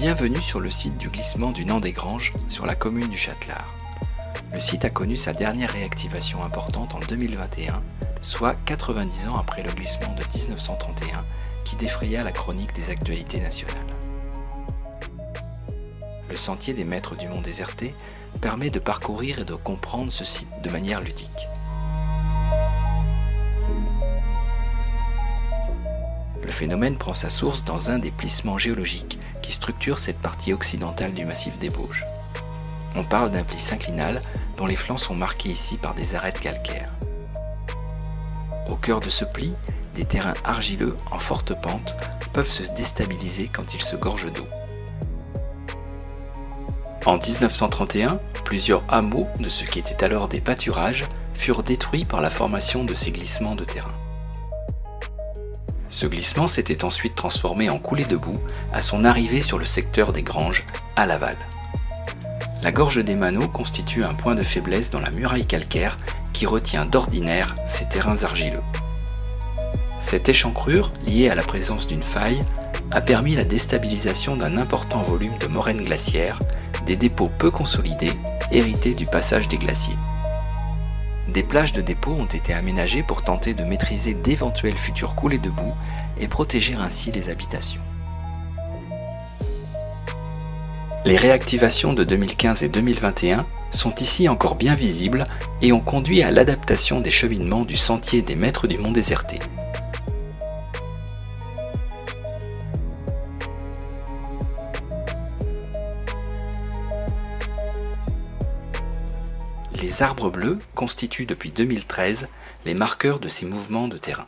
Bienvenue sur le site du glissement du Nant-des-Granges, sur la commune du Châtelard. Le site a connu sa dernière réactivation importante en 2021, soit 90 ans après le glissement de 1931 qui défraya la chronique des actualités nationales. Le sentier des Maîtres du Mont Déserté permet de parcourir et de comprendre ce site de manière ludique. Le phénomène prend sa source dans un des plissements géologiques qui structure cette partie occidentale du massif des Bauges. On parle d'un pli synclinal dont les flancs sont marqués ici par des arêtes calcaires. Au cœur de ce pli, des terrains argileux en forte pente peuvent se déstabiliser quand ils se gorgent d'eau. En 1931, plusieurs hameaux de ce qui était alors des pâturages furent détruits par la formation de ces glissements de terrain. Ce glissement s'était ensuite transformé en coulée de boue à son arrivée sur le secteur des Granges, à l'aval. La gorge des Manauds constitue un point de faiblesse dans la muraille calcaire qui retient d'ordinaire ces terrains argileux. Cette échancrure, liée à la présence d'une faille, a permis la déstabilisation d'un important volume de moraines glaciaires, des dépôts peu consolidés, hérités du passage des glaciers. Des plages de dépôt ont été aménagées pour tenter de maîtriser d'éventuelles futures coulées de boue et protéger ainsi les habitations. Les réactivations de 2015 et 2021 sont ici encore bien visibles et ont conduit à l'adaptation des cheminements du sentier des Maîtres du Mont Déserté. Les arbres bleus constituent depuis 2013 les marqueurs de ces mouvements de terrain.